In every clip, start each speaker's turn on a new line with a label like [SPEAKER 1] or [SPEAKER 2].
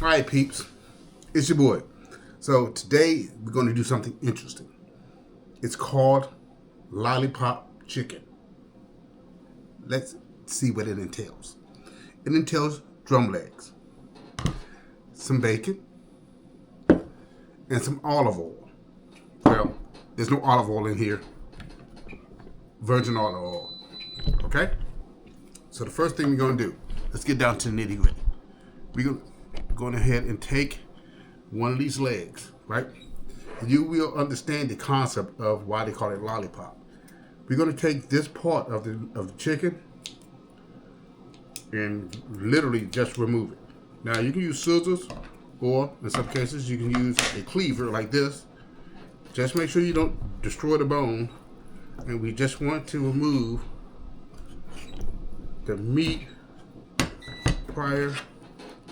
[SPEAKER 1] All right, peeps, it's your boy. So today we're going to do something interesting. It's called Lollipop chicken. Let's see what it entails. It entails drum legs, some bacon, and some olive oil. Well, there's no olive oil in here. Virgin olive oil. Okay? So the first thing we're going to do, let's get down to the nitty gritty. We're going ahead and take one of these legs, right? You will understand the concept of why they call it lollipop. We're going to take this part of the chicken and literally just remove it. Now you can use scissors, or in some cases you can use a cleaver like this. Just make sure you don't destroy the bone. And we just want to remove the meat prior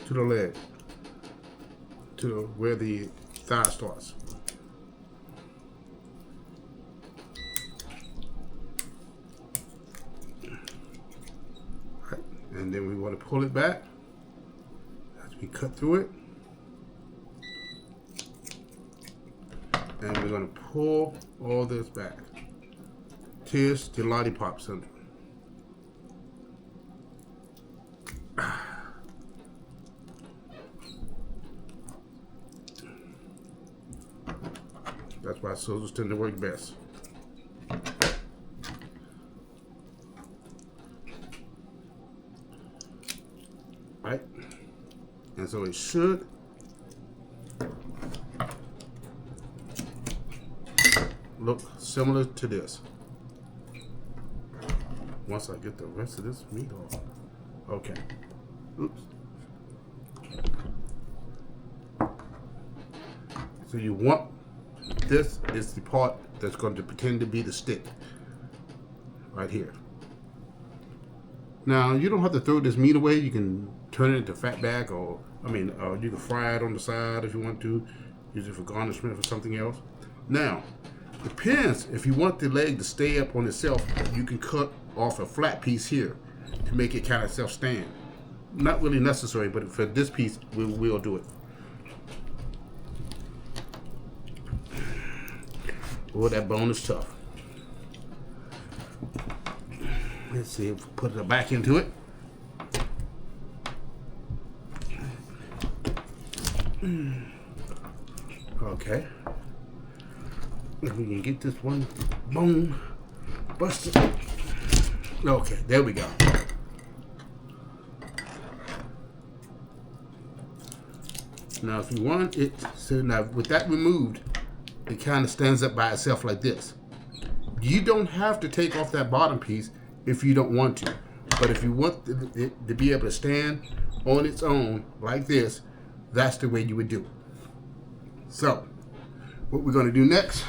[SPEAKER 1] to the leg, to where the thigh starts. Right. And then we want to pull it back as we cut through it. And we're going to pull all this back. Here's the lollipop syndrome. That's why scissors tend to work best. Right? And so it should look similar to this. Once I get the rest of this meat off. Okay. Oops. So you want, this is the part that's going to pretend to be the stick. Right here. Now, you don't have to throw this meat away. You can turn it into fatback, or, you can fry it on the side if you want to. Use it for garnishment or something else. Now, depends, if you want the leg to stay up on itself, you can cut off a flat piece here to make it kind of self-stand. Not really necessary, but for this piece, we'll do it. Oh, that bone is tough. Let's see if we put it back into it. Okay. If we can get this one bone busted. Okay, there we go. Now, if you want it, so now with that removed, it kind of stands up by itself like this. You don't have to take off that bottom piece if you don't want to. But if you want it to be able to stand on its own like this, that's the way you would do it. So, what we're going to do next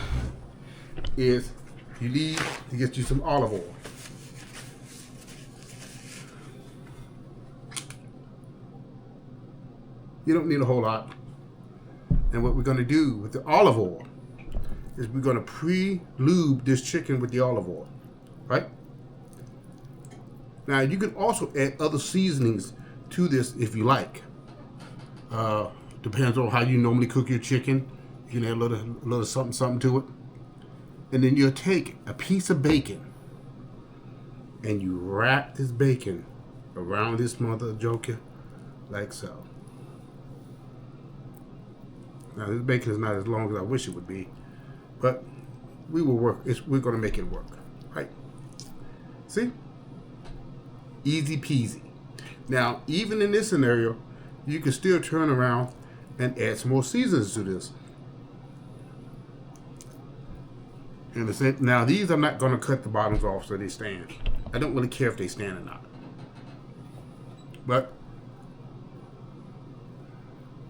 [SPEAKER 1] is you need to get you some olive oil. You don't need a whole lot. And what we're going to do with the olive oil is we're going to pre-lube this chicken with the olive oil, right? Now, you can also add other seasonings to this if you like. Depends on how you normally cook your chicken. You can add a little something to it. And then you'll take a piece of bacon and you wrap this bacon around this mother joker like so. Now, this bacon is not as long as I wish it would be, but we will work. We're going to make it work, right? See? Easy peasy. Now, even in this scenario, you can still turn around and add some more seasonings to this. Now, these I'm not going to cut the bottoms off so they stand. I don't really care if they stand or not. But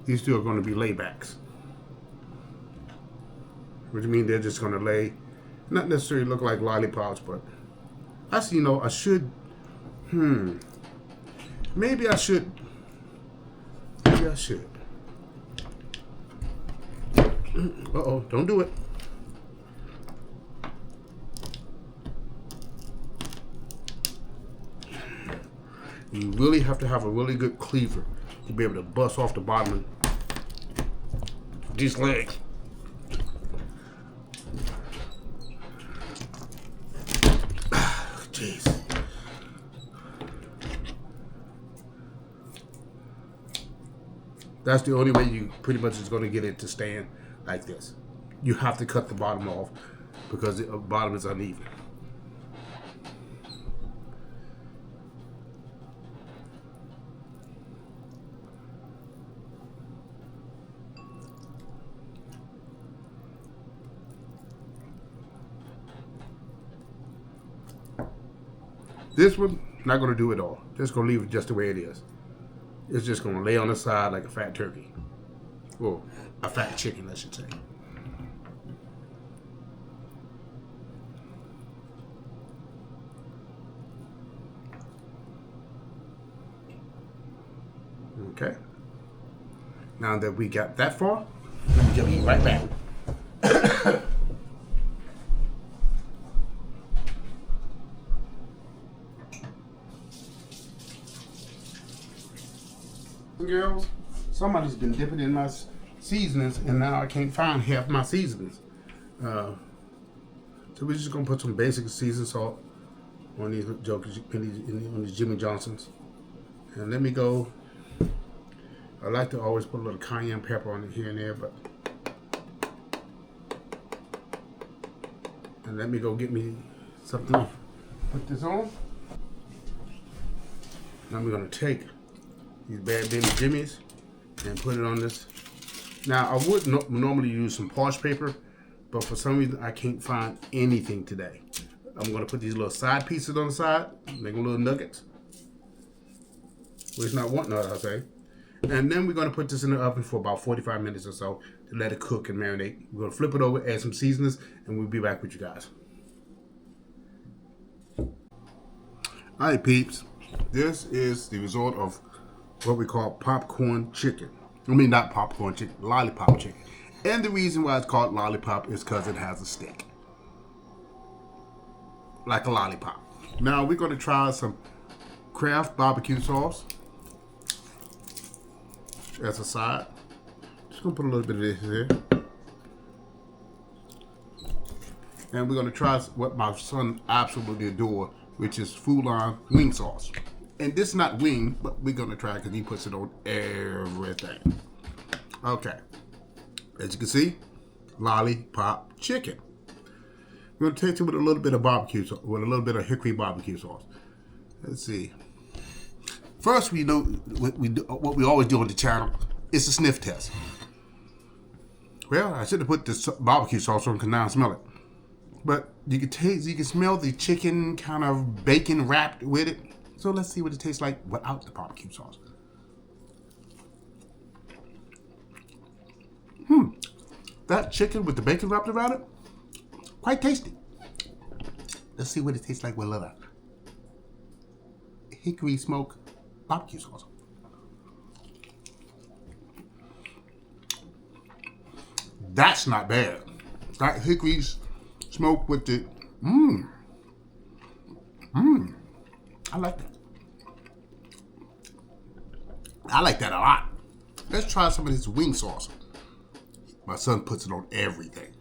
[SPEAKER 1] these two are going to be laybacks. Which means they're just going to lay, not necessarily look like lollipops, but I should, maybe I should. Uh-oh, don't do it. You really have to have a really good cleaver You'll be able to bust off the bottom of these legs. Jeez. That's the only way you pretty much is going to get it to stand like this. You have to cut the bottom off because the bottom is uneven. This one, not going to do it all. Just going to leave it just the way it is. It's just going to lay on the side like a fat turkey. Or a fat chicken, I should say. Okay. Now that we got that far, let me get right back. Girls, somebody's been dipping in my seasonings, and now I can't find half my seasonings. So we're just gonna put some basic seasoned salt on these jokers, on these Jimmy Johnsons, and let me go. I like to always put a little cayenne pepper on it here and there, but and let me go get me something to put this on. Now we're gonna take these Bad Baby Jimmies and put it on this. Now I would normally use some parchment paper, but for some reason I can't find anything today. I'm gonna put these little side pieces on the side, make them little nuggets. Well, it's not one nut, I say. And then we're gonna put this in the oven for about 45 minutes or so to let it cook and marinate. We're gonna flip it over, add some seasonings, and we'll be back with you guys. All right, peeps. This is the result of what we call popcorn chicken. I mean, not popcorn chicken, lollipop chicken. And the reason why it's called lollipop is because it has a stick. Like a lollipop. Now we're gonna try some Kraft barbecue sauce as a side. Just gonna put a little bit of this here. And we're gonna try what my son absolutely adore, which is Foulon wing sauce. And this is not wing, but we're gonna try it because he puts it on everything. Okay. As you can see, lollipop chicken. We're gonna taste it with a little bit of barbecue sauce, with a little bit of hickory barbecue sauce. Let's see. First, we know what we always do on the channel is a sniff test. Well, I should have put this barbecue sauce on because now I smell it. But you can smell the chicken kind of bacon wrapped with it. So let's see what it tastes like without the barbecue sauce. That chicken with the bacon wrapped around it, quite tasty. Let's see what it tastes like with a little hickory smoke barbecue sauce. That's not bad. That hickory smoke with the I like that. I like that a lot. Let's try some of this wing sauce. My son puts it on everything.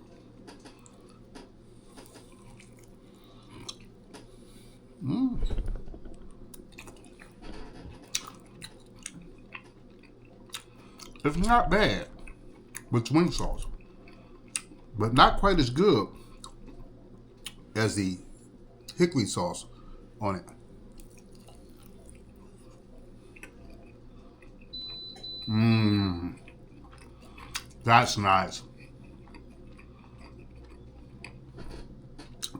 [SPEAKER 1] It's not bad with wing sauce, but not quite as good as the hickory sauce on it. That's nice.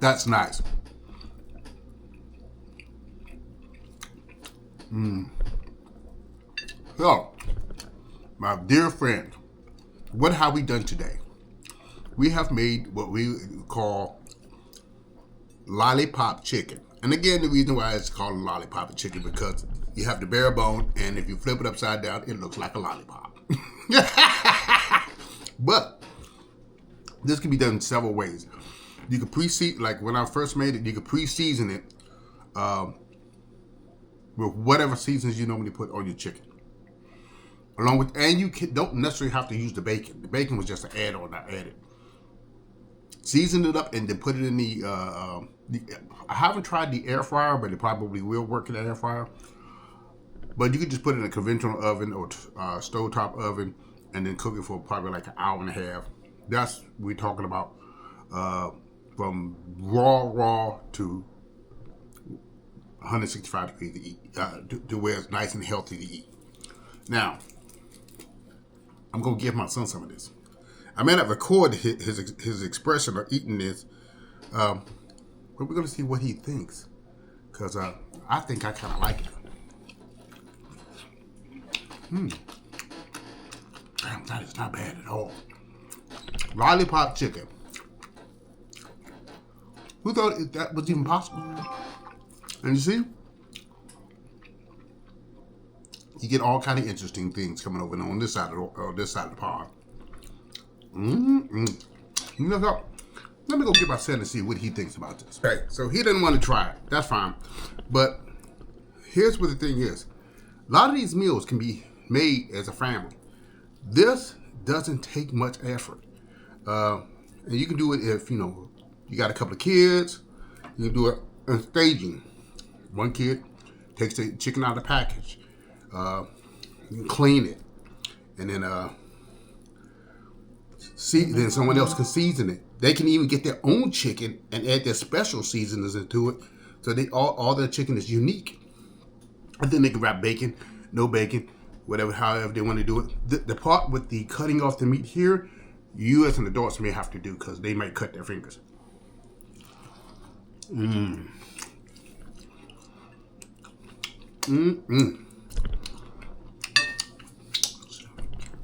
[SPEAKER 1] That's nice. So, my dear friend, what have we done today? We have made what we call lollipop chicken. And again, the reason why it's called lollipop chicken because you have the bare bone, and if you flip it upside down, it looks like a lollipop. But this can be done several ways. You can pre-season, like when I first made it, you could pre-season it with whatever seasons you normally put on your chicken. Along with, and you don't necessarily have to use the bacon. The bacon was just an add-on, not added. Season it up and then put it in the I haven't tried the air fryer, but it probably will work in the air fryer. But you could just put it in a conventional oven or stovetop oven and then cook it for probably like an hour and a half. That's we're talking about from raw to 165 degrees to eat, to where it's nice and healthy to eat. Now, I'm gonna give my son some of this. I may not record his expression of eating this, but we're gonna see what he thinks, because I think I kind of like it. Damn, that is not bad at all. Lollipop chicken. Who thought that was even possible? And you see, you get all kind of interesting things coming over on this side of the pond. You know what? Let me go get my son and see what he thinks about this. Okay, so he didn't want to try it. That's fine. But here's what the thing is. A lot of these meals can be made as a family. This doesn't take much effort. And you can do it if, you got a couple of kids. You can do it in staging. One kid takes the chicken out of the package. You can clean it. And then then someone else can season it. They can even get their own chicken and add their special seasonings into it. So they all their chicken is unique. And then they can wrap bacon, no bacon, whatever, however they want to do it. The part with the cutting off the meat here, you as an adults may have to do because they might cut their fingers.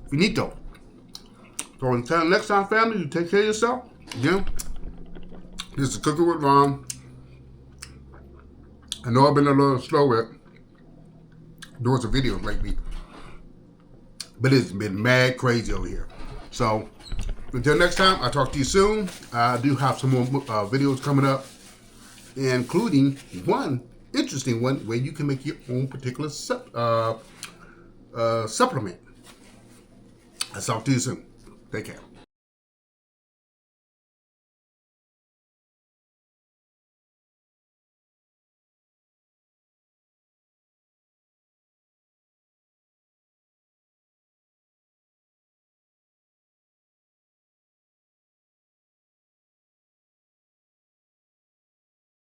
[SPEAKER 1] Finito. So until next time, family, you take care of yourself. Again, this is Cooking with Ron. I know I've been a little slow at doing some videos lately, but it's been mad crazy over here. So until next time, I'll talk to you soon. I do have some more videos coming up, including one interesting one where you can make your own particular supplement. I'll talk to you soon. Take care.